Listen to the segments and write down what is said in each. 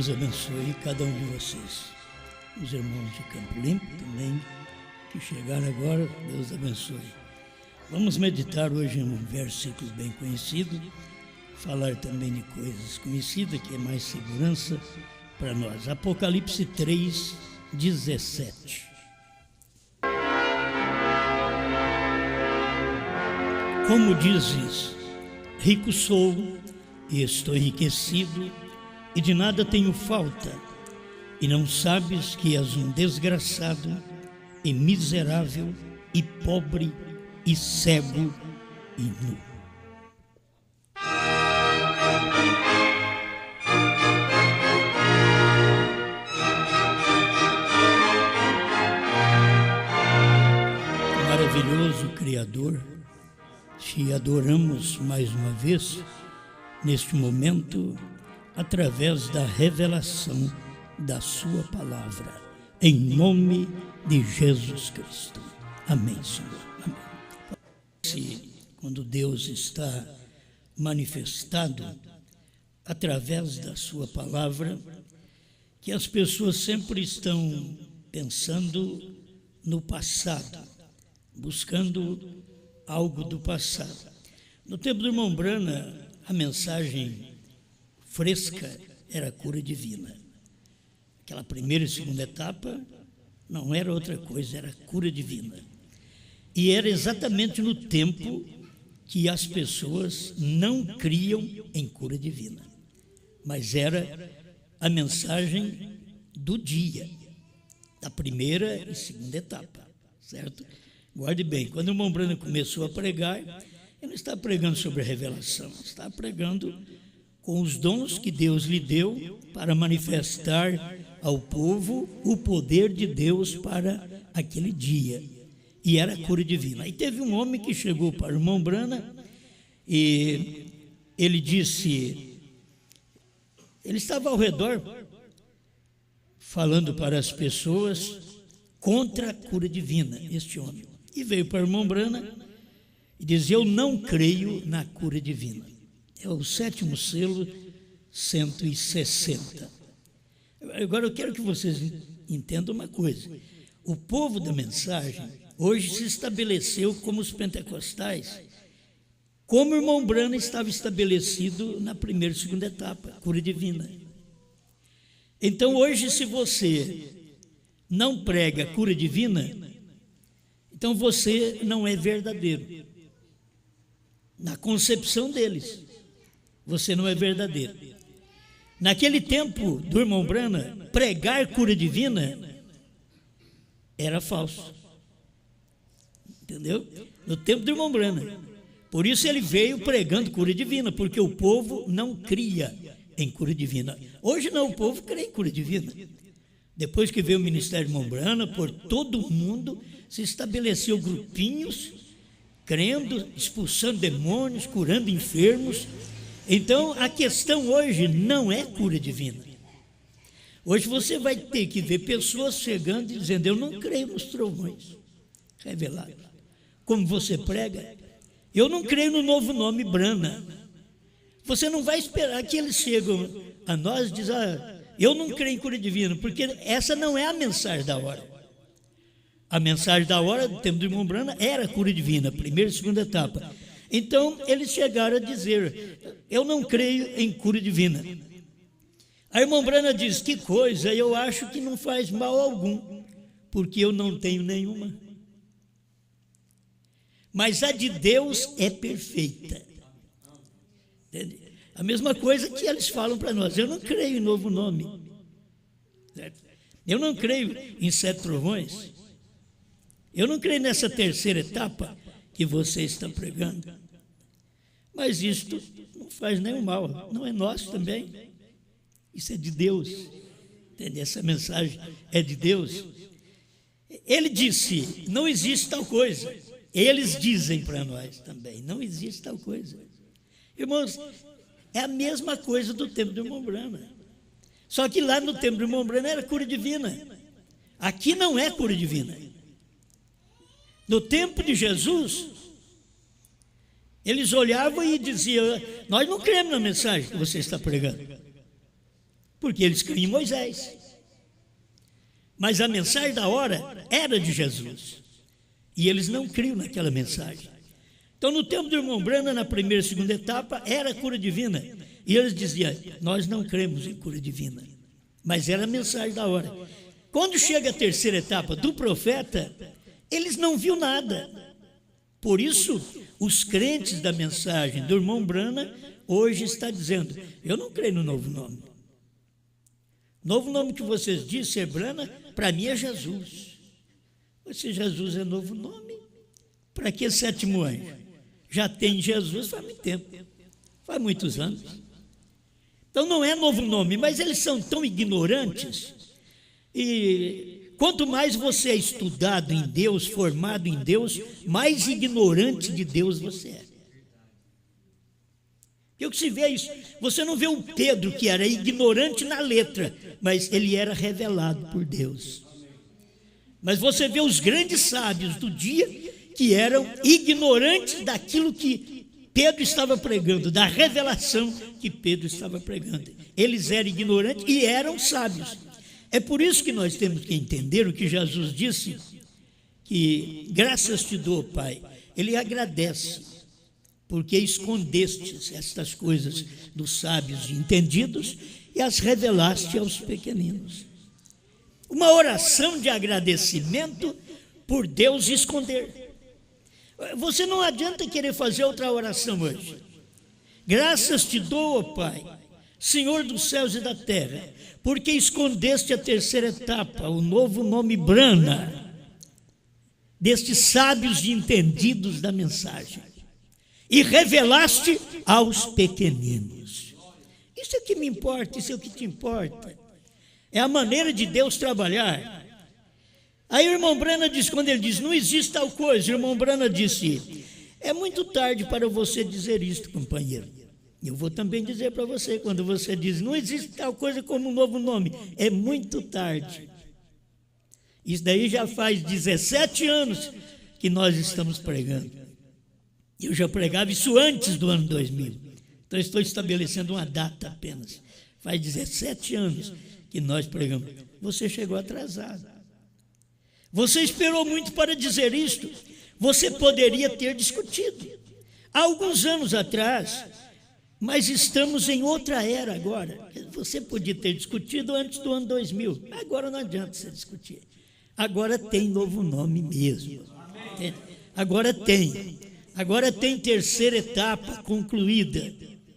Deus abençoe cada um de vocês. Os irmãos de Campo Limpo também, que chegaram agora, Deus abençoe. Vamos meditar hoje em um versículo bem conhecido, falar também de coisas conhecidas, que é mais segurança para nós. Apocalipse 3, 17. Como dizes, rico sou e estou enriquecido, e de nada tenho falta, e não sabes que és um desgraçado, e miserável, e pobre, e cego, e nu. Maravilhoso Criador, te adoramos mais uma vez, neste momento, através da revelação da sua palavra, em nome de Jesus Cristo. Amém, Senhor. Amém. Quando Deus está manifestado através da sua palavra, que as pessoas sempre estão pensando no passado, buscando algo do passado. No tempo do irmão Brana, a mensagem fresca era a cura divina. Aquela primeira e segunda etapa não era outra coisa, era a cura divina. E era exatamente no tempo que as pessoas não criam em cura divina, mas era a mensagem do dia, da primeira e segunda etapa, certo? Guarde bem, quando o irmão Brana começou a pregar, ele não está pregando sobre a revelação, está pregando com os dons que Deus lhe deu para manifestar ao povo o poder de Deus para aquele dia. E era a cura divina. Aí teve um homem que chegou para o irmão Brana e ele disse, ele estava ao redor falando para as pessoas contra a cura divina, este homem. E veio para o irmão Brana e dizia, eu não creio na cura divina. É o 7º selo, 160. Agora eu quero que vocês entendam uma coisa. O povo da mensagem hoje se estabeleceu como os pentecostais, como o irmão Brana estava estabelecido na primeira e segunda etapa, cura divina. Então hoje, se você não prega cura divina, então você não é verdadeiro. Na concepção deles, você não é verdadeiro. Naquele tempo do irmão Brana, pregar cura divina era falso. Entendeu? No tempo do irmão Brana. Por isso ele veio pregando cura divina, porque o povo não cria em cura divina. Hoje não, o povo crê em cura divina. Depois que veio o ministério do irmão Brana, por todo o mundo se estabeleceu grupinhos, crendo, expulsando demônios, curando enfermos. Então, a questão hoje não é cura divina. Hoje você vai ter que ver pessoas chegando e dizendo, eu não creio nos trovões revelados. Como você prega, eu não creio no novo nome Brana. Você não vai esperar que eles chegam a nós e dizem, eu não creio em cura divina, porque essa não é a mensagem da hora. A mensagem da hora do tempo do irmão Brana era a cura divina, primeira e segunda etapa. Então, eles chegaram a dizer, eu não creio em cura divina. A irmã Brana diz, que coisa, eu acho que não faz mal algum, porque eu não tenho nenhuma. Mas a de Deus é perfeita. Entende? A mesma coisa que eles falam para nós, eu não creio em novo nome. Certo? Eu não creio em 7 trovões. Eu não creio nessa terceira etapa que você está pregando. Mas isto não faz nenhum mal, não é nosso também. Isso é de Deus. Entende? Essa mensagem é de Deus. Ele disse, não existe tal coisa. Eles dizem para nós também, não existe tal coisa. Irmãos, é a mesma coisa do tempo do irmão Brana. Só que lá no tempo do irmão Brana era cura divina. Aqui não é cura divina. No tempo de Jesus, eles olhavam e diziam, nós não cremos na mensagem que você está pregando. porque eles criam em Moisés. Mas a mensagem da hora era de Jesus, e eles não criam naquela mensagem. Então, no tempo do irmão Branham, na primeira e segunda etapa, era cura divina, e eles diziam, nós não cremos em cura divina, mas era a mensagem da hora. Quando chega a terceira etapa do profeta, eles não viram nada. Por isso, os crentes da mensagem do irmão Branham hoje está dizendo, eu não creio no novo nome. Novo nome que vocês dizem ser Branham, para mim é Jesus. Mas se Jesus é novo nome, para que sétimo anjo? Já tem Jesus faz muito tempo, faz muitos anos. Então não é novo nome, mas eles são tão ignorantes. E quanto mais você é estudado em Deus, formado em Deus, mais ignorante de Deus você é. E o que se vê isso, você não vê um Pedro que era ignorante na letra, mas ele era revelado por Deus. Mas você vê os grandes sábios do dia que eram ignorantes daquilo que Pedro estava pregando, da revelação que Pedro estava pregando. Eles eram ignorantes e eram sábios. É por isso que nós temos que entender o que Jesus disse, que graças te dou, Pai. Ele agradece, porque escondestes estas coisas dos sábios e entendidos e as revelaste aos pequeninos. Uma oração de agradecimento por Deus esconder. Você não adianta querer fazer outra oração hoje. Graças te dou, ó Pai, Senhor dos céus e da terra, porque escondeste a terceira etapa, o novo nome Branham, destes sábios e entendidos da mensagem, e revelaste aos pequeninos. Isso é o que me importa, isso é o que te importa. É a maneira de Deus trabalhar. Aí o irmão Branham diz, quando ele diz, não existe tal coisa, o irmão Branham disse, é muito tarde para você dizer isto, companheiro. Eu vou também dizer para você, quando você diz, não existe tal coisa como um novo nome, é muito tarde. Isso daí já faz 17 anos que nós estamos pregando. Eu já pregava isso antes do ano 2000. Então estou estabelecendo uma data apenas. Faz 17 anos que nós pregamos. Você chegou atrasado. Você esperou muito para dizer isto. Você poderia ter discutido há alguns anos atrás, mas estamos em outra era agora. Você podia ter discutido antes do ano 2000. Agora não adianta você discutir. Agora tem novo nome mesmo. Agora tem. Agora tem terceira etapa concluída.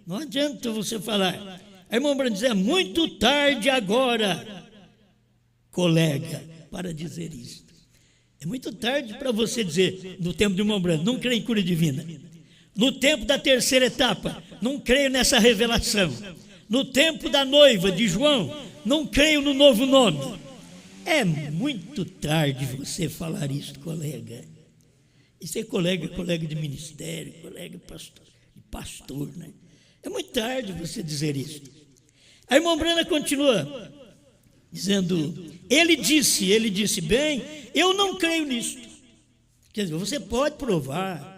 Não adianta você falar. A irmã Branham diz, é muito tarde agora, colega, para dizer isso. É muito tarde para você dizer, no tempo do irmão Branham, não creio em cura divina. No tempo da terceira etapa, não creio nessa revelação. No tempo da noiva de João, não creio no novo nome. É muito tarde você falar isso, colega. Isso é colega de ministério, colega de pastor, né? É muito tarde você dizer isso. A irmã Branham continua dizendo, ele disse, bem, eu não creio nisso. Quer dizer, você pode provar.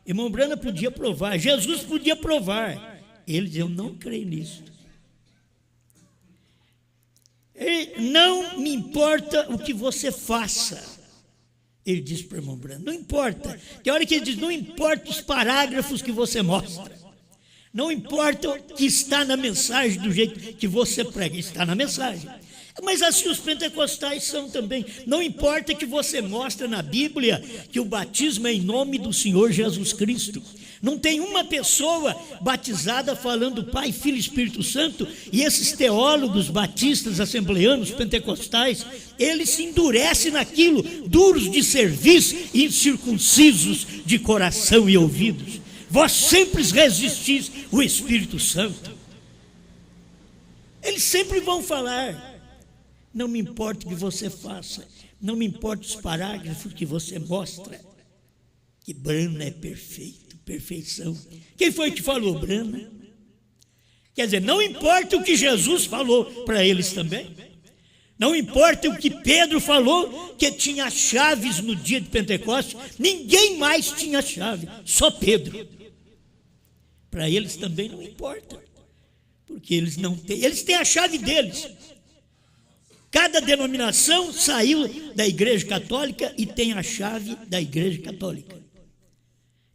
Irmão Branham podia provar, Jesus podia provar. Ele diz, eu não creio nisso. Não me importa o que você faça. Ele disse para o irmão Branham, não importa. Tem hora que ele diz, não importa os parágrafos que você mostra. Não importa o que está na mensagem do jeito que você prega, está na mensagem. Mas assim os pentecostais são também. Não importa que você mostre na Bíblia que o batismo é em nome do Senhor Jesus Cristo. Não tem uma pessoa batizada falando Pai, Filho e Espírito Santo, e esses teólogos batistas, assembleanos, pentecostais, eles se endurecem naquilo, duros de serviço e incircuncisos de coração e ouvidos. Vós sempre resistis o Espírito Santo. Eles sempre vão falar, não me importa o que você faça, não me importa os parágrafos que você mostra, que Branham é perfeito, perfeição. Quem foi que falou Branham? Quer dizer, não importa o que Jesus falou para eles também, não importa o que Pedro falou, que tinha chaves no dia de Pentecostes, ninguém mais tinha chave, só Pedro. Para eles também não importa, Porque eles têm a chave deles. Cada denominação saiu da Igreja Católica e tem a chave da Igreja Católica.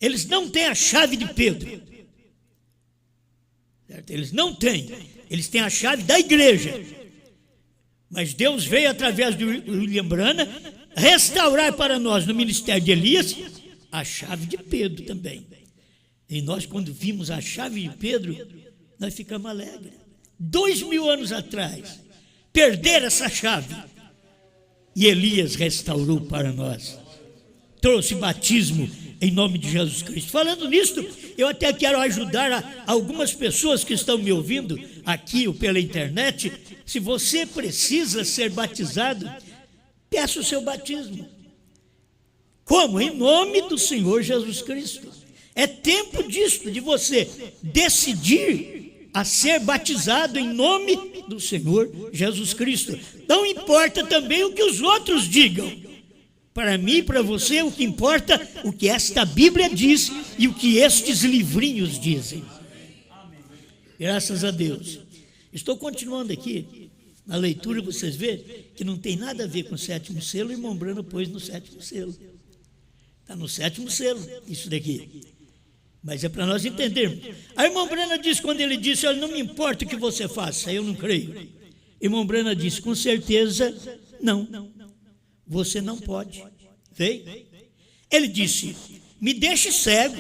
Eles não têm a chave de Pedro. Certo? Eles não têm. Eles têm a chave da igreja. Mas Deus veio através de William Branham restaurar para nós no ministério de Elias a chave de Pedro também. E nós, quando vimos a chave de Pedro, nós ficamos alegres. 2000 anos atrás, perderam essa chave. E Elias restaurou para nós. Trouxe batismo em nome de Jesus Cristo. Falando nisto, eu até quero ajudar algumas pessoas que estão me ouvindo aqui ou pela internet. Se você precisa ser batizado, peça o seu batismo. Como? Em nome do Senhor Jesus Cristo. É tempo disso, de você decidir a ser batizado em nome do Senhor Jesus Cristo. Não importa também o que os outros digam. Para mim e para você, o que importa é o que esta Bíblia diz e o que estes livrinhos dizem. Graças a Deus. Estou continuando aqui. Na leitura vocês veem que não tem nada a ver com o 7º selo, e o irmão Branham pôs no 7º selo. Está no 7º selo, isso daqui. Mas é para nós entendermos. Aí o irmão Branham disse, quando ele disse, olha, não me importa o que você faça, eu não creio. Irmão Branham disse, com certeza, não. Você não pode. Veio? Ele disse, me deixe cego.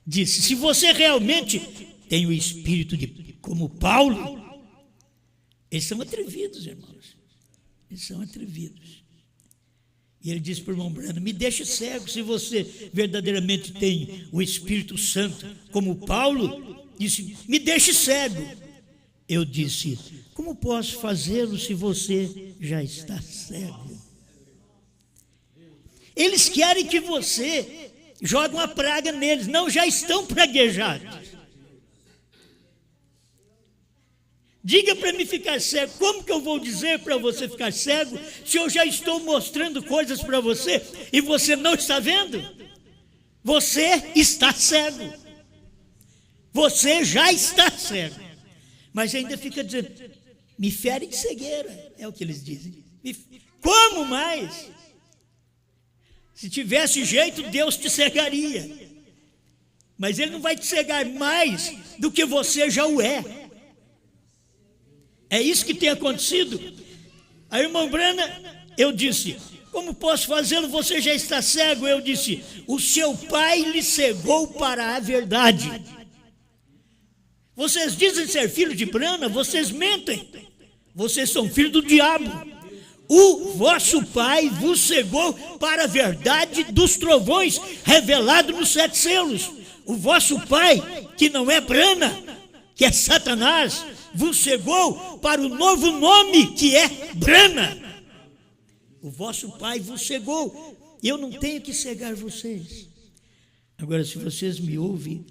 Disse, se você realmente tem o espírito como Paulo, eles são atrevidos, irmãos. Eles são atrevidos. E ele disse para o irmão Branham, me deixe cego, se você verdadeiramente tem o Espírito Santo como Paulo. Disse, me deixe cego. Eu disse, como posso fazê-lo se você já está cego? Eles querem que você jogue uma praga neles. Não, já estão praguejados. Diga para mim ficar cego. Como que eu vou dizer para você ficar cego se eu já estou mostrando coisas para você e você não está vendo? Você está cego. Você já está cego. Mas ainda fica dizendo, me fere de cegueira, é o que eles dizem. Como mais? Se tivesse jeito, Deus te cegaria. Mas Ele não vai te cegar mais do que você já o é. É isso que tem acontecido. Aí, irmão Branham, eu disse, como posso fazê-lo? Você já está cego. Eu disse, o seu pai lhe cegou para a verdade. Vocês dizem ser filho de Branham, vocês mentem. Vocês são filhos do diabo. O vosso pai vos cegou para a verdade dos trovões, revelado nos 7 selos. O vosso pai, que não é Branham, que é Satanás, vos cegou para o novo nome, que é Branham. O vosso pai vos cegou. Eu não tenho que cegar vocês. Agora, se vocês me ouvem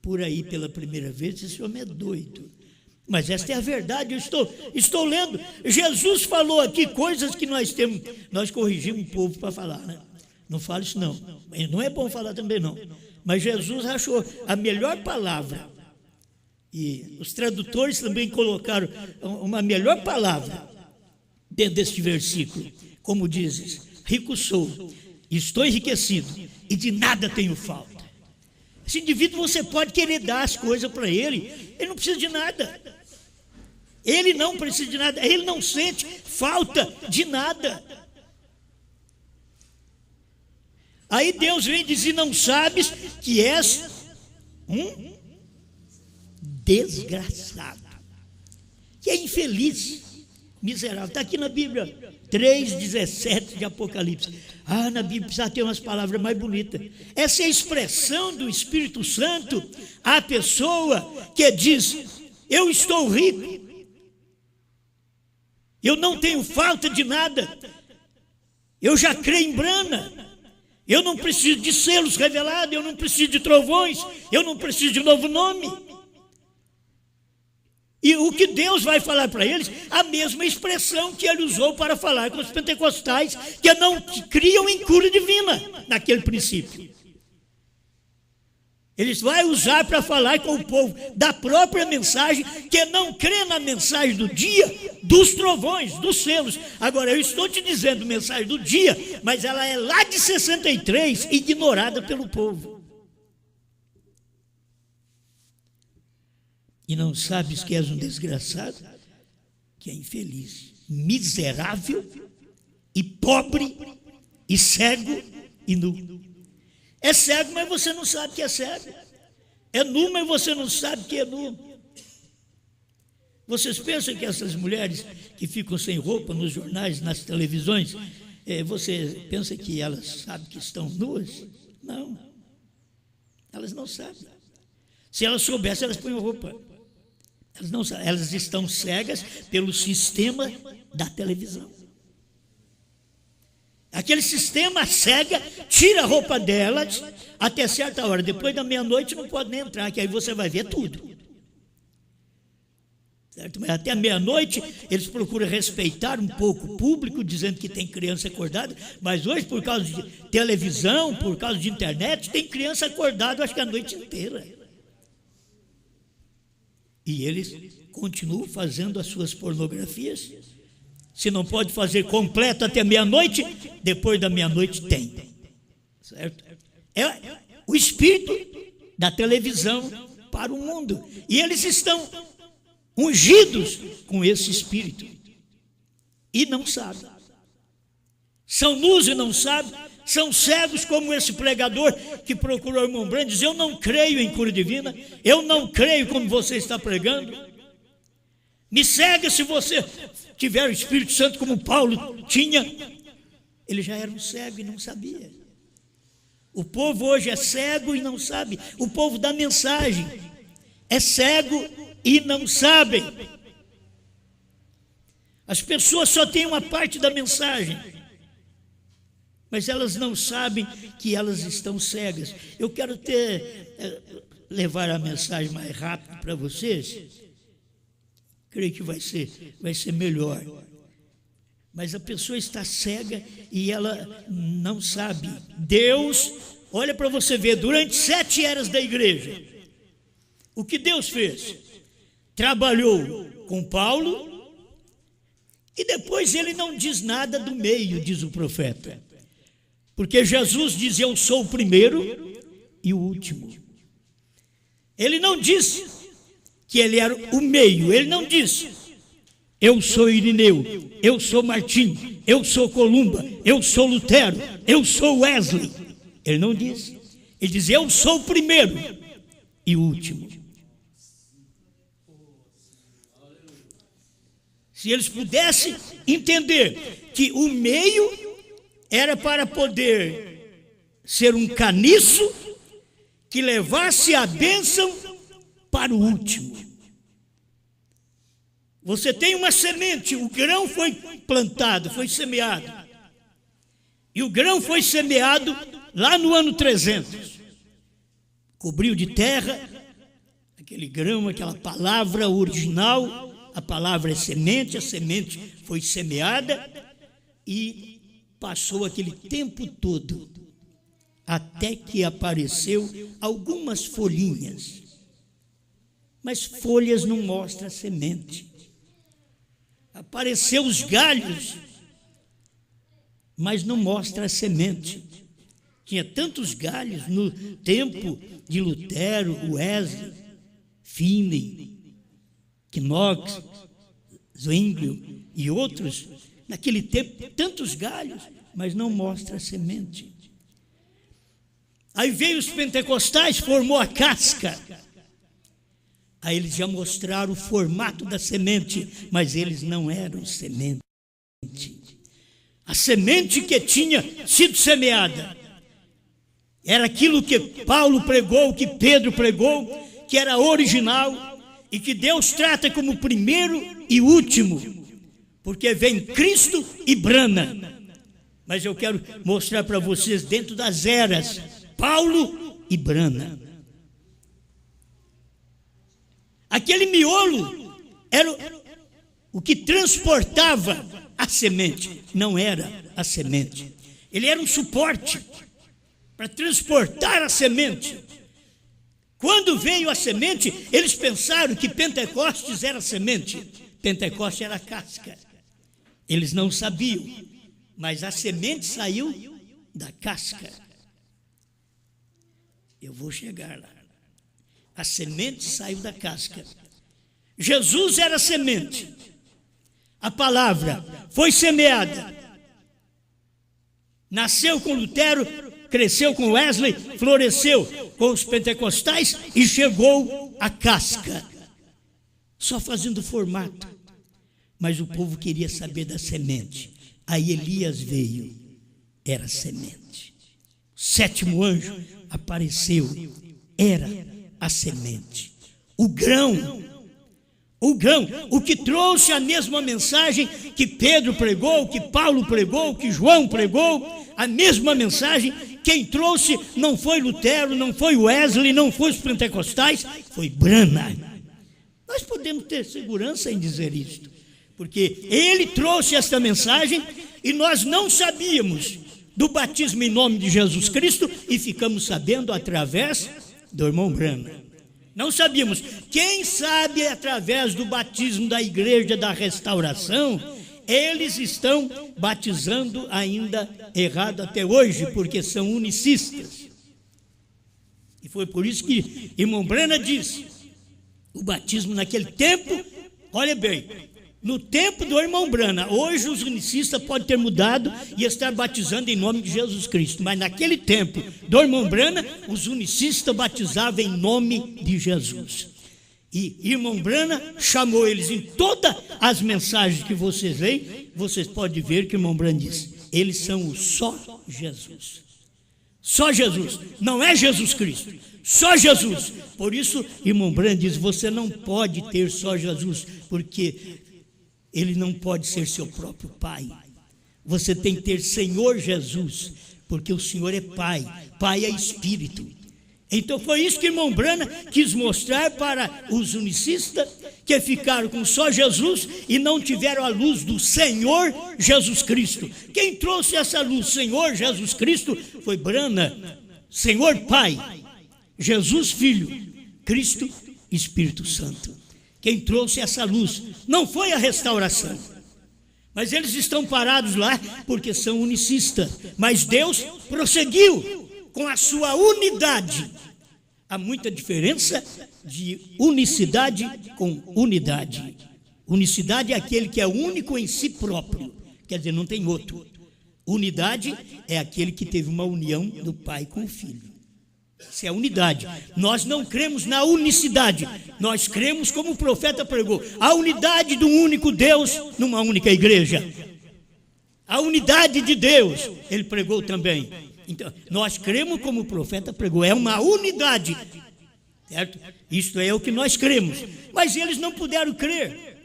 por aí pela primeira vez, esse homem é doido. Mas esta é a verdade, eu estou lendo. Jesus falou aqui coisas que nós corrigimos o povo para falar, né? Não fala isso não. Não é bom falar também não. Mas Jesus achou a melhor palavra. E os tradutores também colocaram uma melhor palavra dentro deste versículo. Como dizes, rico sou, estou enriquecido e de nada tenho falta. Esse indivíduo, você pode querer dar as coisas para ele não precisa de nada. Ele não precisa de nada, ele não sente falta de nada. Aí Deus vem dizer, não sabes que és um desgraçado, que é infeliz, miserável. Está aqui na Bíblia, 3,17 de Apocalipse. Na Bíblia precisa ter umas palavras mais bonitas. Essa é a expressão do Espírito Santo à pessoa que diz, eu estou rico, eu não tenho falta de nada, eu já creio em Branham, eu não preciso de selos revelados, eu não preciso de trovões, eu não preciso de novo nome. E o que Deus vai falar para eles, a mesma expressão que ele usou para falar com os pentecostais, que não criam em cura divina, naquele princípio. Ele vai usar para falar com o povo da própria mensagem, que não crê na mensagem do dia, dos trovões, dos selos. Agora, eu estou te dizendo mensagem do dia, mas ela é lá de 63, ignorada pelo povo. E não sabes que és um desgraçado, que é infeliz, miserável e pobre e cego e nu. É cego, mas você não sabe que é cego. É nu, mas você não sabe que é nu. Vocês pensam que essas mulheres que ficam sem roupa nos jornais, nas televisões, você pensa que elas sabem que estão nuas? Não. Elas não sabem. Se elas soubessem, elas põem roupa. Elas não sabem. Elas estão cegas pelo sistema da televisão. Aquele sistema cega, tira a roupa delas até certa hora. Depois da meia-noite não pode nem entrar, que aí você vai ver tudo. Certo? Mas até meia-noite eles procuram respeitar um pouco o público, dizendo que tem criança acordada. Mas hoje, por causa de televisão, por causa de internet, tem criança acordada, acho que a noite inteira. E eles continuam fazendo as suas pornografias. Se não pode fazer completo até meia-noite, depois da meia-noite tem. Certo? É o espírito da televisão para o mundo. E eles estão ungidos com esse espírito. E não sabem. São nus e não sabem. São cegos como esse pregador que procurou o irmão Brandt. Diz: eu não creio em cura divina. Eu não creio como você está pregando. Me cega se você tiver o Espírito Santo como Paulo tinha. Ele já era um cego e não sabia. O povo hoje é cego e não sabe. O povo da mensagem é cego e não sabem. As pessoas só têm uma parte da mensagem, mas elas não sabem que elas estão cegas. Eu quero levar a mensagem mais rápido para vocês. Creio que vai ser melhor. Mas a pessoa está cega e ela não sabe. Deus, olha para você ver, durante 7 eras da igreja, o que Deus fez? Trabalhou com Paulo e depois ele não diz nada do meio, diz o profeta. Porque Jesus diz: eu sou o primeiro e o último. Ele não disse que ele era o meio. Ele não disse: eu sou Irineu, eu sou Martim, eu sou Columba, eu sou Lutero, eu sou Wesley. Ele não disse. Ele diz: eu sou o primeiro e o último. Se eles pudessem entender que o meio era para poder ser um caniço que levasse a bênção para o último. Você tem uma semente, o grão foi plantado, foi semeado. E o grão foi semeado lá no ano 300. Cobriu de terra aquele grão, aquela palavra original. A palavra é semente, a semente foi semeada e passou aquele tempo todo até que apareceu algumas folhinhas. Mas folhas não mostram a semente. Apareceu os galhos, mas não mostra a semente. Tinha tantos galhos no tempo de Lutero, Wesley, Finney, Knox, Zwingli e outros. Naquele tempo, tantos galhos, mas não mostra a semente. Aí veio os pentecostais, formou a casca. Aí eles já mostraram o formato da semente, mas eles não eram semente. A semente que tinha sido semeada era aquilo que Paulo pregou, que Pedro pregou, que era original e que Deus trata como primeiro e último, porque vem Cristo e brana. Mas eu quero mostrar para vocês dentro das eras, Paulo e brana. Aquele miolo era o que transportava a semente, não era a semente. Ele era um suporte para transportar a semente. Quando veio a semente, eles pensaram que Pentecostes era semente. Pentecostes era casca. Eles não sabiam, mas a semente saiu da casca. Eu vou chegar lá. A semente saiu da casca. Jesus era semente. A palavra foi semeada. Nasceu com Lutero, cresceu com Wesley, floresceu com os pentecostais e chegou à casca. Só fazendo formato. Mas o povo queria saber da semente. Aí Elias veio. Era semente. O sétimo anjo apareceu. Era a semente. O grão, o que trouxe a mesma mensagem que Pedro pregou, que Paulo pregou, que João pregou, a mesma mensagem. Quem trouxe não foi Lutero, não foi Wesley, não foi os pentecostais, foi Branham. Nós podemos ter segurança em dizer isto, porque ele trouxe esta mensagem e nós não sabíamos do batismo em nome de Jesus Cristo e ficamos sabendo através do irmão Branham. Não sabíamos. Quem sabe através do batismo da Igreja da Restauração, eles estão batizando ainda errado até hoje, porque são unicistas. E foi por isso que irmão Branham disse, o batismo naquele tempo, olha bem, no tempo do irmão Branham, hoje os unicistas podem ter mudado e estar batizando em nome de Jesus Cristo, mas naquele tempo do irmão Branham, os unicistas batizavam em nome de Jesus. E irmão Branham chamou eles em todas as mensagens que vocês leem, vocês podem ver que irmão Branham diz, eles são o só Jesus. Só Jesus, não é Jesus Cristo, só Jesus. Por isso, irmão Branham diz, você não pode ter só Jesus, porque ele não pode ser seu próprio pai. Você tem que ter Senhor Jesus, porque o Senhor é Pai. Pai é Espírito. Então foi isso que irmão Branham quis mostrar para os unicistas, que ficaram com só Jesus e não tiveram a luz do Senhor Jesus Cristo. Quem trouxe essa luz, Senhor Jesus Cristo, foi Branham. Senhor Pai, Jesus Filho, Cristo Espírito Santo. Quem trouxe essa luz não foi a restauração, mas eles estão parados lá porque são unicistas. Mas Deus prosseguiu com a sua unidade. Há muita diferença de unicidade com unidade. Unicidade é aquele que é único em si próprio, quer dizer, não tem outro. Unidade é aquele que teve uma união do Pai com o Filho. Isso é a unidade. Nós não cremos na unicidade. Nós cremos, como o profeta pregou, a unidade do único Deus numa única igreja. A unidade de Deus, ele pregou também. Então, nós cremos como o profeta pregou, é uma unidade. Certo? Isto é o que nós cremos. Mas eles não puderam crer.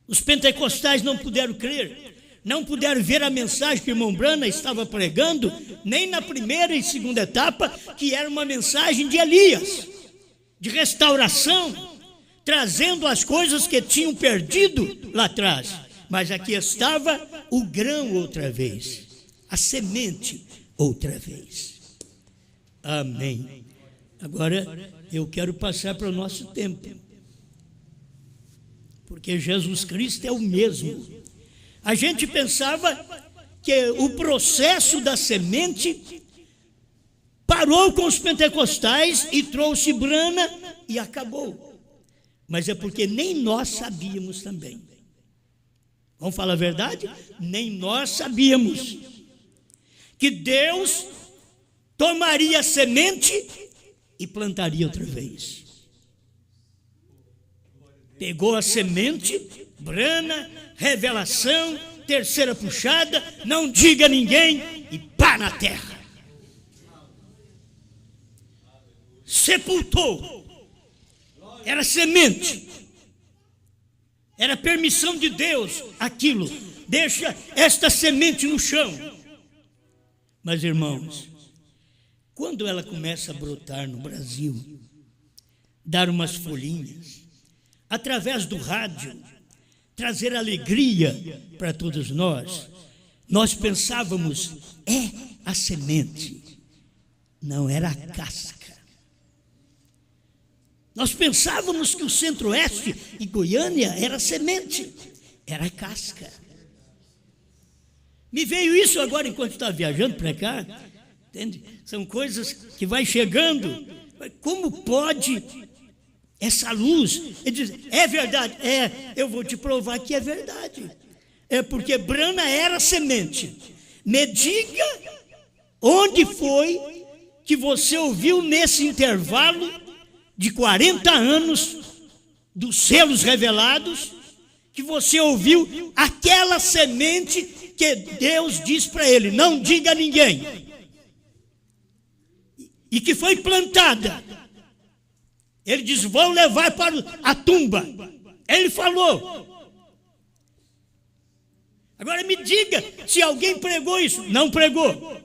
Os pentecostais não puderam crer. Não puderam ver a mensagem que o irmão Branham estava pregando, nem na primeira e segunda etapa, que era uma mensagem de Elias, de restauração, trazendo as coisas que tinham perdido lá atrás. Mas aqui estava o grão outra vez, a semente outra vez. Amém. Agora eu quero passar para o nosso tempo, porque Jesus Cristo é o mesmo. A gente pensava que o processo da semente parou com os pentecostais e trouxe Branham e acabou. Mas é porque nem nós sabíamos também. Vamos falar a verdade? Nem nós sabíamos que Deus tomaria a semente e plantaria outra vez. Pegou a semente, Branham, revelação, terceira puxada, não diga a ninguém e pá na terra. Sepultou. Era semente. Era permissão de Deus aquilo. Deixa esta semente no chão. Mas irmãos, quando ela começa a brotar no Brasil, dar umas folhinhas, através do rádio, trazer alegria para todos nós, nós pensávamos, é a semente, não era a casca. Nós pensávamos que o Centro-Oeste e Goiânia era semente, era casca. Me veio isso agora enquanto estava viajando para cá, entende? São coisas que vai chegando. Como pode essa luz? Ele diz, é verdade, eu vou te provar que é verdade. É porque Brana era semente. Me diga onde foi que você ouviu nesse intervalo de 40 anos dos selos revelados, que você ouviu aquela semente que Deus diz para ele, não diga a ninguém, e que foi plantada. Ele diz, vão levar para a tumba. Ele falou. Agora me diga se alguém pregou isso. Não pregou.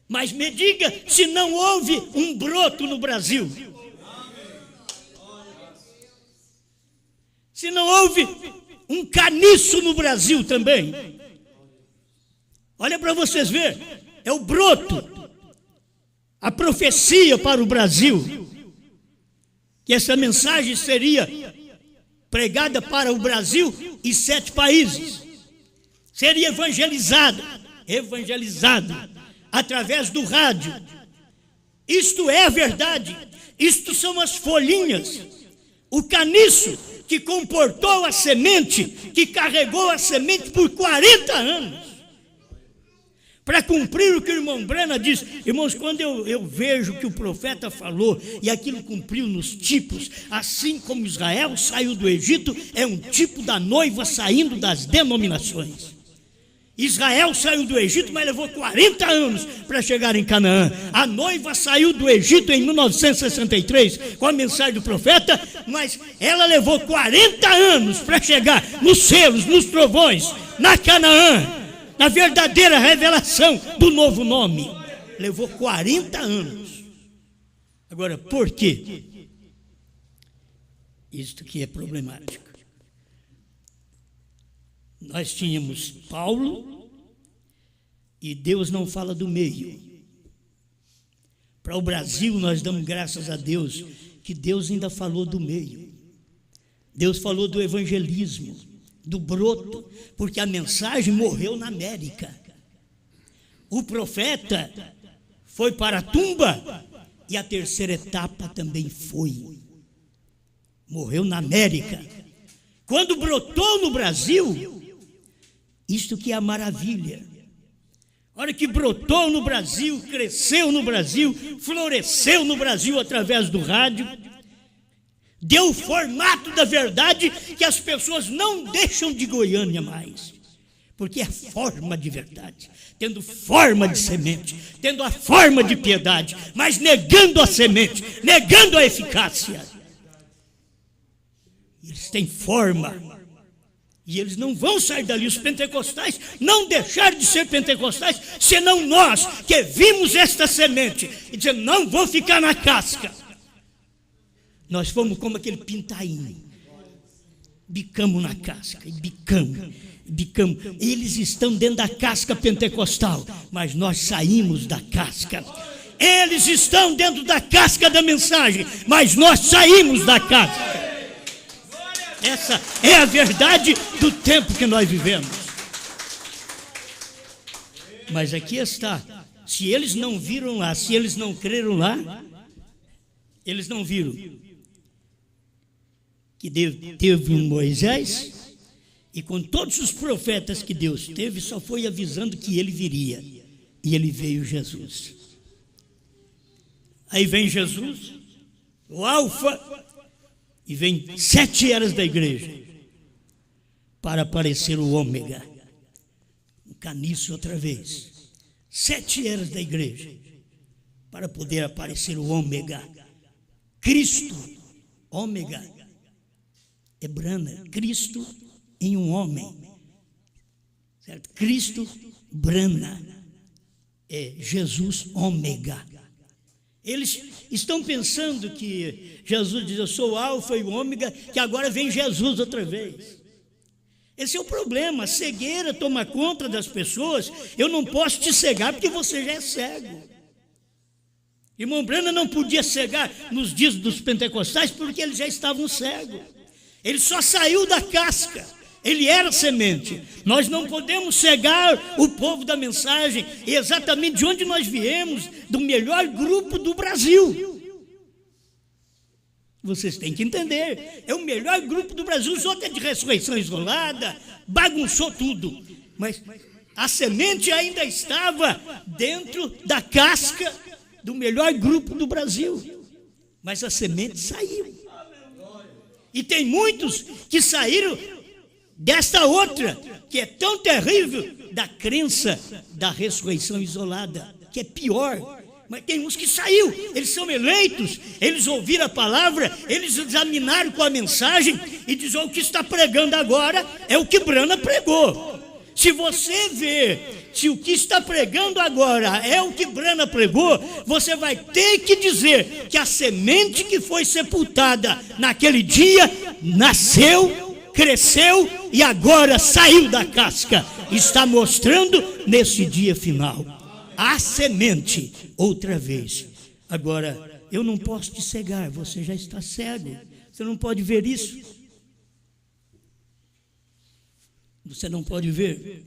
Mas me diga se não houve um broto no Brasil. Se não houve um caniço no Brasil também. Olha para vocês verem, é o broto, a profecia para o Brasil, que essa mensagem seria pregada para o Brasil e 7 países, seria evangelizada através do rádio. Isto é a verdade, isto são as folhinhas, o caniço que comportou a semente, que carregou a semente por 40 anos, para cumprir o que o irmão Brana diz. Irmãos, quando eu vejo que o profeta falou, e aquilo cumpriu nos tipos, assim como Israel saiu do Egito, é um tipo da noiva saindo das denominações. Israel saiu do Egito, mas levou 40 anos para chegar em Canaã. A noiva saiu do Egito em 1963 com a mensagem do profeta, mas ela levou 40 anos para chegar nos selos, nos trovões, na Canaã, na verdadeira revelação do novo nome. Levou 40 anos. Agora, por quê? Isto que é problemático. Nós tínhamos Paulo e Deus não fala do meio. Para o Brasil nós damos graças a Deus que Deus ainda falou do meio. Deus falou do evangelismo, do broto, porque a mensagem morreu na América. O profeta foi para a tumba e a terceira etapa também foi. Morreu na América. Quando brotou no Brasil, isto que é a maravilha. A hora que brotou no Brasil, cresceu no Brasil, floresceu no Brasil através do rádio, deu o formato da verdade que as pessoas não deixam de Goiânia mais, porque é forma de verdade, tendo forma de semente, tendo a forma de piedade, mas negando a semente, negando a eficácia. Eles têm forma. E eles não vão sair dali, os pentecostais não deixaram de ser pentecostais, senão nós que vimos esta semente e dizemos, não vou ficar na casca. Nós fomos como aquele pintainho, bicamos na casca, e bicamos. Eles estão dentro da casca pentecostal, mas nós saímos da casca. Eles estão dentro da casca da mensagem, mas nós saímos da casca. Essa é a verdade do tempo que nós vivemos. Mas aqui está. Se eles não viram lá, se eles não creram lá, eles não viram que Deus teve um Moisés, e com todos os profetas que Deus teve, só foi avisando que ele viria. E ele veio Jesus. Aí vem Jesus, o Alfa, e vem 7 eras da igreja para aparecer o Ômega, o caniço outra vez. 7 eras da igreja para poder aparecer o Ômega. Cristo, Ômega, é Brana, Cristo em um homem, certo? Cristo, Brana, é Jesus Ômega. Eles estão pensando que Jesus diz, eu sou o Alfa e o Ômega, que agora vem Jesus outra vez. Esse é o problema, a cegueira toma conta das pessoas. Eu não posso te cegar porque você já é cego. Irmão Branham não podia cegar nos dias dos pentecostais porque eles já estavam cegos. Ele só saiu da casca. Ele era semente. Nós não podemos cegar o povo da mensagem, exatamente de onde nós viemos, do melhor grupo do Brasil. Vocês têm que entender, é o melhor grupo do Brasil. Os outros é de ressurreição isolada, bagunçou tudo. Mas a semente ainda estava dentro da casca do melhor grupo do Brasil. Mas a semente saiu. E tem muitos que saíram desta outra, que é tão terrível, da crença da ressurreição isolada, que é pior. Mas tem uns que saiu, eles são eleitos, eles ouviram a palavra, eles examinaram com a mensagem e dizem: o que está pregando agora é o que Branham pregou. Se você vê se o que está pregando agora é o que Branham pregou, você vai ter que dizer que a semente que foi sepultada naquele dia nasceu, cresceu e agora saiu da casca. Está mostrando nesse dia final a semente outra vez. Agora, eu não posso te cegar, você já está cego. Você não pode ver isso. Você não pode ver.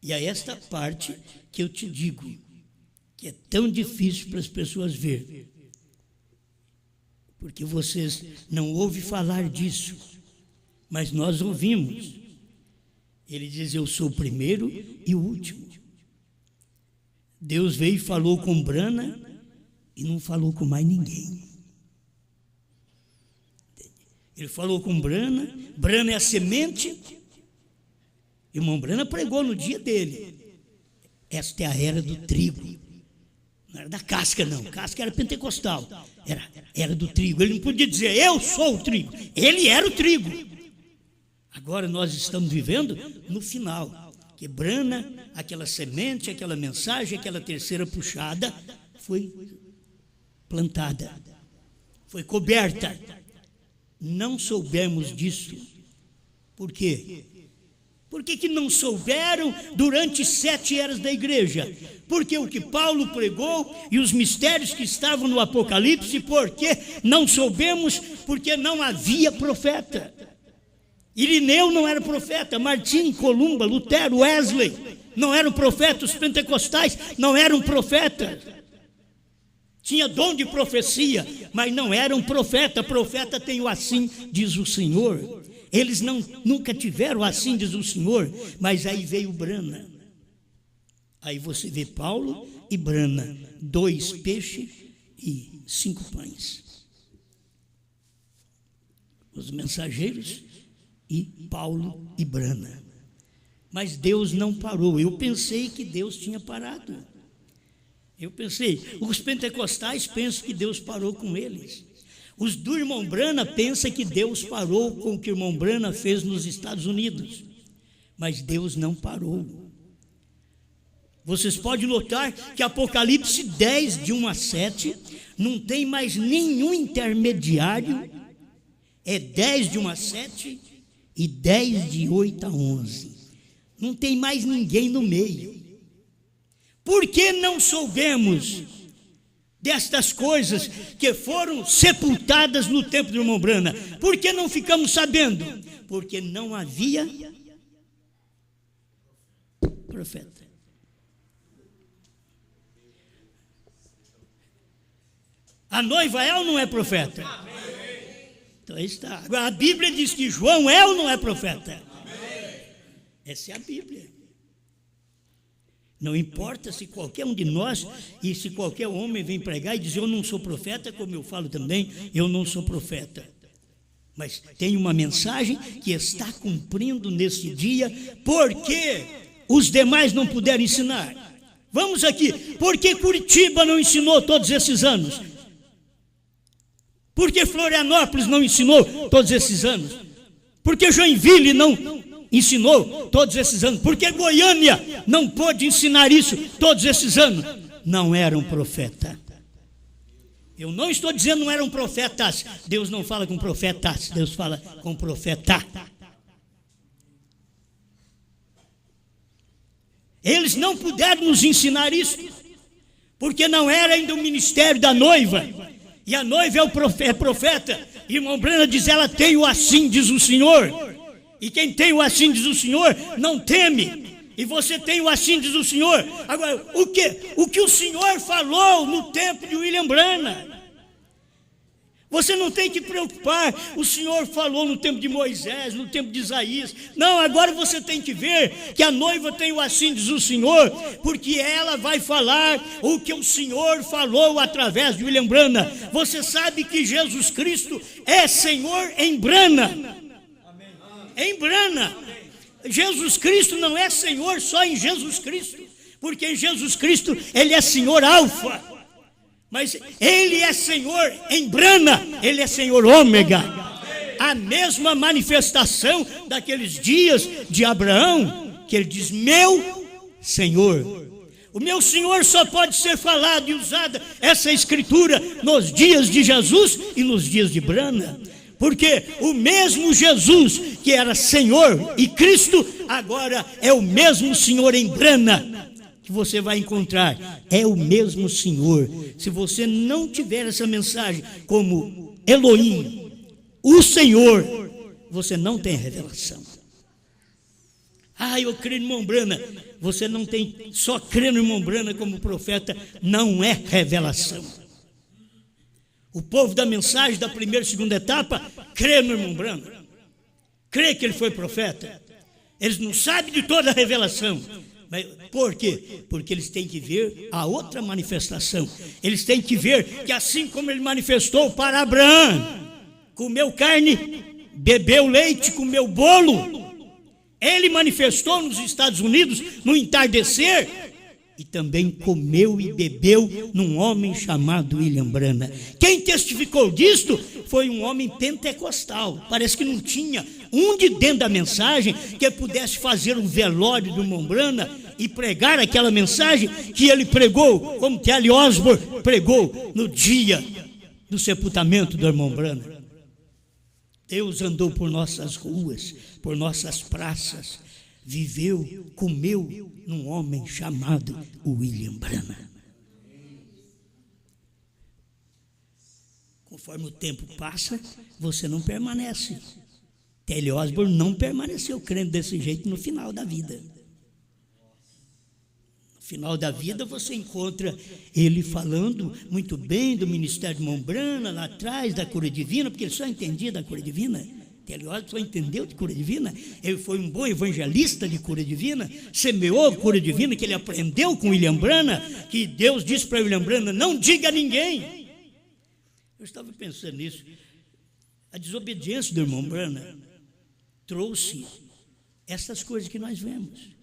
E é esta parte que eu te digo, que é tão difícil para as pessoas ver. Porque vocês não ouvem falar disso. Mas nós ouvimos. Ele diz: eu sou o primeiro e o último. Deus veio e falou com Branham e não falou com mais ninguém. Ele falou com Branham, Branham é a semente. Irmão Branham pregou no dia dele. Esta é a era do trigo. Não era da casca, não. Casca era pentecostal. Era do trigo. Ele não podia dizer: eu sou o trigo. Ele era o trigo. Agora nós estamos vivendo no final, que Branham, aquela semente, aquela mensagem, aquela terceira puxada, foi plantada, foi coberta. Não soubemos disso. Por quê? Por que não souberam durante 7 eras da igreja? Porque o que Paulo pregou e os mistérios que estavam no Apocalipse, porque não soubemos, porque não havia profeta. Irineu não era profeta, Martim, Columba, Lutero, Wesley não eram profetas, os pentecostais não eram profetas. Tinha dom de profecia, mas não eram profeta. Profeta tem o assim, diz o Senhor. Eles nunca tiveram assim, diz o Senhor. Mas aí veio Branham. Aí você vê Paulo e Branham, 2 peixes e 5 pães. Os mensageiros e Paulo e Branham. Mas Deus não parou. Eu pensei que Deus tinha parado. Eu pensei, os pentecostais pensam que Deus parou com eles. Os do irmão Branham pensam que Deus parou com o que o irmão Branham fez nos Estados Unidos. Mas Deus não parou. Vocês podem notar que Apocalipse 10, de 1 a 7, não tem mais nenhum intermediário. É 10 de 1 a 7 e 10 de 8 a 11. Não tem mais ninguém no meio. Por que não soubemos destas coisas que foram sepultadas no tempo do irmão Branham? Por que não ficamos sabendo? Porque não havia profeta. A noiva é ou não é profeta? Então aí está. Agora a Bíblia diz que João é ou não é profeta? Essa é a Bíblia. Não importa se qualquer um de nós, e se qualquer homem vem pregar e dizer: eu não sou profeta, como eu falo também, eu não sou profeta. Mas tem uma mensagem que está cumprindo nesse dia, porque os demais não puderam ensinar. Vamos aqui, por que Curitiba não ensinou todos esses anos? Por que Florianópolis não ensinou todos esses anos? Por que Joinville não ensinou todos esses anos? Por que Goiânia não pôde ensinar isso todos esses anos? Não eram profetas. Eu não estou dizendo não eram profetas. Deus não fala com profetas, Deus fala com profeta. Eles não puderam nos ensinar isso, porque não era ainda o ministério da noiva, e a noiva é profeta. Irmão Branham diz, ela tem o assim diz o Senhor, e quem tem o assim diz o Senhor não teme, e você tem o assim diz o Senhor. Agora, o que o Senhor falou no tempo de William Branham, você não tem que preocupar. O Senhor falou no tempo de Moisés, no tempo de Isaías. Não, agora você tem que ver que a noiva tem o assim diz o Senhor, porque ela vai falar o que o Senhor falou através de William Branham. Você sabe que Jesus Cristo é Senhor em Branham. Em Branham. Jesus Cristo não é Senhor só em Jesus Cristo, porque em Jesus Cristo Ele é Senhor Alfa. Mas Ele é Senhor em Branham, Ele é Senhor Ômega. A mesma manifestação daqueles dias de Abraão, que ele diz, meu Senhor. O meu Senhor só pode ser falado e usada essa escritura nos dias de Jesus e nos dias de Branham. Porque o mesmo Jesus que era Senhor e Cristo, agora é o mesmo Senhor em Branham. Que você vai encontrar, é o mesmo Senhor. Se você não tiver essa mensagem como Elohim, o Senhor, você não tem revelação. Eu creio no irmão Branham. Você não tem, só crer no irmão Branham como profeta não é revelação. O povo da mensagem da primeira e segunda etapa crê no irmão Branham, crê que ele foi profeta. Eles não sabem de toda a revelação. Por quê? Porque eles têm que ver a outra manifestação. Eles têm que ver que assim como ele manifestou para Abraão, comeu carne, bebeu leite, comeu bolo, ele manifestou nos Estados Unidos no entardecer, e também comeu e bebeu num homem chamado William Branham. Quem testificou disto foi um homem pentecostal. Parece que não tinha um de dentro da mensagem que pudesse fazer um velório do irmão Branham e pregar aquela mensagem que ele pregou, como Kelly Osborne pregou no dia do sepultamento do irmão Branham. Deus andou por nossas ruas, por nossas praças, viveu, comeu num homem chamado William Branham. Conforme o tempo passa, você não permanece. Kelly Osborne não permaneceu crendo desse jeito no final da vida. No final da vida você encontra ele falando muito bem do ministério de irmão Branham, lá atrás, da cura divina, porque ele só entendia da cura divina. Kelly Osborne só entendeu de cura divina. Ele foi um bom evangelista de cura divina, semeou cura divina, que ele aprendeu com William Branham, que Deus disse para William Branham, não diga a ninguém. Eu estava pensando nisso. A desobediência do irmão Branham trouxe essas coisas que nós vemos.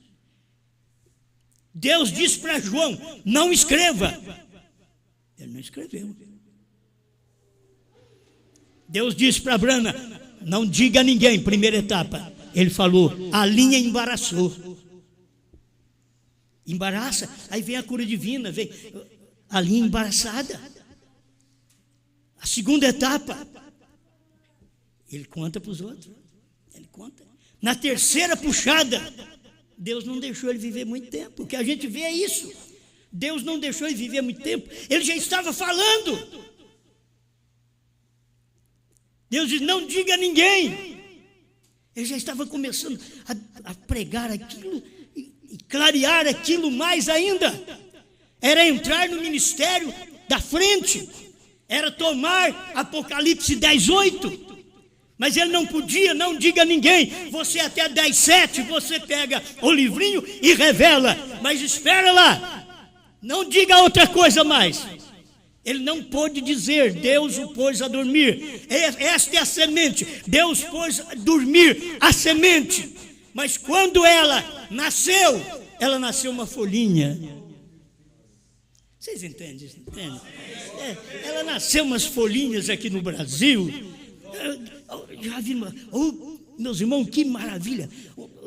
Deus disse para João, não escreva. Ele não escreveu. Deus disse para Branham, não diga a ninguém, primeira etapa. Ele falou, a linha embaraçou. Embaraça, aí vem a cura divina, vem a linha embaraçada. A segunda etapa, ele conta para os outros. Ele conta. Na terceira puxada, Deus não deixou ele viver muito tempo. O que a gente vê é isso. Deus não deixou ele viver muito tempo. Ele já estava falando. Deus diz, não diga a ninguém. Ele já estava começando a pregar aquilo e clarear aquilo mais ainda. Era entrar no ministério da frente. Era tomar Apocalipse 10:8. Mas ele não podia, não diga a ninguém. Você até 10:7, você pega o livrinho e revela. Mas espera lá. Não diga outra coisa mais. Ele não pôde dizer, Deus o pôs a dormir. Esta é a semente. Deus pôs a dormir a semente. Mas quando ela nasceu uma folhinha. Vocês entendem isso? Entendem? Ela nasceu umas folhinhas aqui no Brasil. Já vi meus irmãos, que maravilha.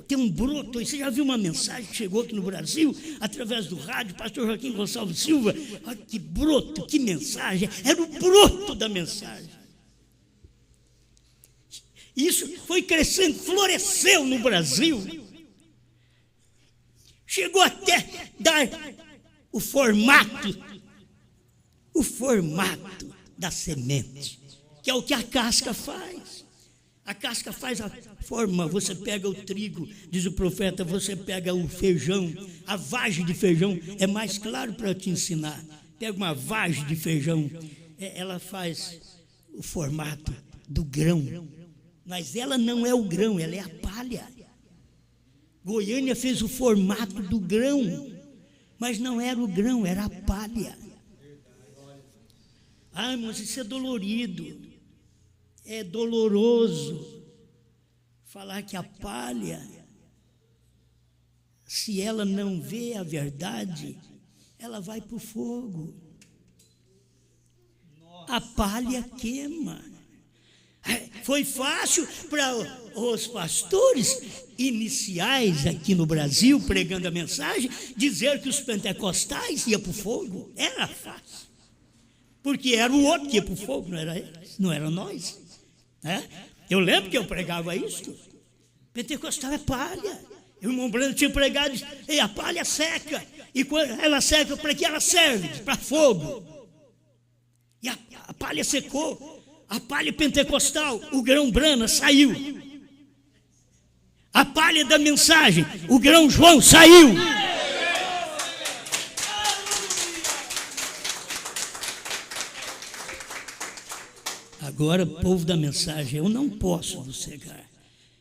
Tem um broto, você já viu uma mensagem que chegou aqui no Brasil, através do rádio, pastor Joaquim Gonçalves Silva, olha que broto, que mensagem, era o broto da mensagem. Isso foi crescendo, floresceu no Brasil, chegou até dar o formato o formato da semente, que é o que a casca faz. A casca faz a forma. Você pega o trigo, diz o profeta, você pega o feijão, a vagem de feijão, é mais claro para te ensinar. Pega uma vagem de feijão, ela faz o formato do grão, mas ela não é o grão, ela é a palha. Goiânia fez o formato do grão, mas não era o grão, era a palha. Ah, mas isso é dolorido, é doloroso falar que a palha, se ela não vê a verdade, ela vai para o fogo. A palha queima. Foi fácil para os pastores iniciais aqui no Brasil, pregando a mensagem, dizer que os pentecostais iam para o fogo. Era fácil. Porque era o outro que ia para o fogo, não era eles, não era nós. Eu lembro que eu pregava isso. Pentecostal é palha. O irmão Brando tinha pregado, e a palha seca. E quando ela seca, para que ela serve? Para fogo. E a palha secou. A palha pentecostal, o grão Brana saiu. A palha da mensagem, o grão João saiu. Agora, povo da mensagem, eu não posso vos cegar.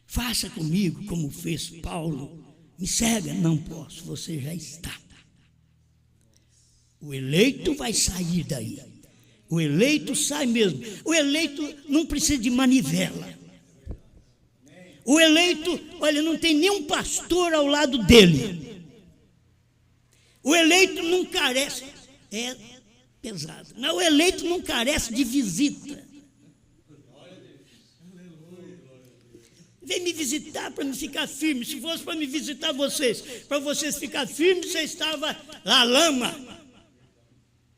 Faça comigo como fez Paulo. Me cega, não posso, você já está. O eleito vai sair daí. O eleito sai mesmo. O eleito não precisa de manivela. O eleito, olha, não tem nenhum pastor ao lado dele. O eleito não carece, é pesado, mas o eleito não carece de visita. Vem me visitar para me ficar firme. Se fosse para me visitar vocês, para vocês ficarem firmes, você estava na lama.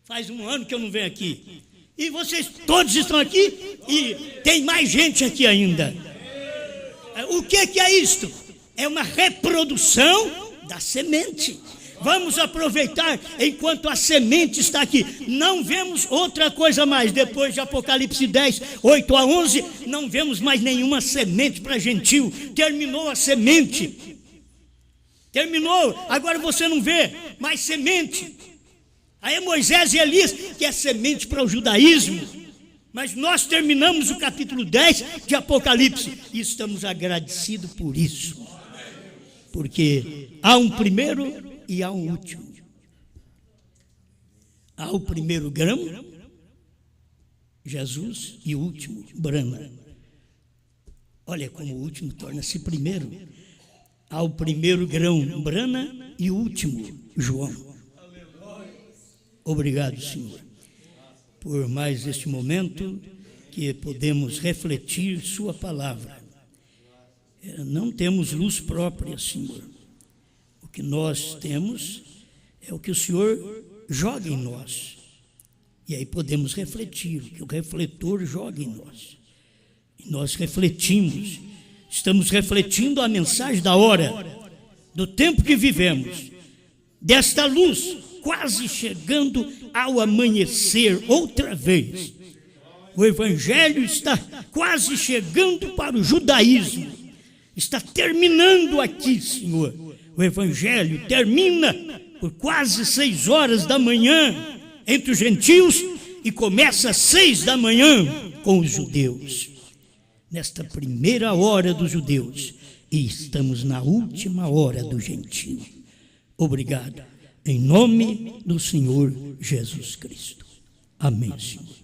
Faz um ano que eu não venho aqui. E vocês todos estão aqui e tem mais gente aqui ainda. O que é isto? É uma reprodução da semente. Vamos aproveitar enquanto a semente está aqui. Não vemos outra coisa mais. Depois de Apocalipse 10, 8 a 11, não vemos mais nenhuma semente para gentil. Terminou a semente. Terminou. Agora você não vê mais semente. Aí é Moisés e Elias, que é semente para o judaísmo. Mas nós terminamos o capítulo 10 de Apocalipse e estamos agradecidos por isso. Porque há um primeiro e há um último. Há o primeiro grão, Jesus, e o último, Brana. Olha como o último torna-se primeiro. Há o primeiro grão, Brana, e o último, João. Obrigado, Senhor, por mais este momento que podemos refletir sua palavra. Não temos luz própria, Senhor. O que nós temos é o que o Senhor joga em nós. E aí podemos refletir, o que o refletor joga em nós. E nós refletimos, estamos refletindo a mensagem da hora, do tempo que vivemos, desta luz, quase chegando ao amanhecer outra vez. O Evangelho está quase chegando para o judaísmo. Está terminando aqui, Senhor. O Evangelho termina por quase 6 horas da manhã entre os gentios e começa às 6 da manhã com os judeus. Nesta primeira hora dos judeus e estamos na última hora do gentio. Obrigado. Em nome do Senhor Jesus Cristo. Amém, Senhor.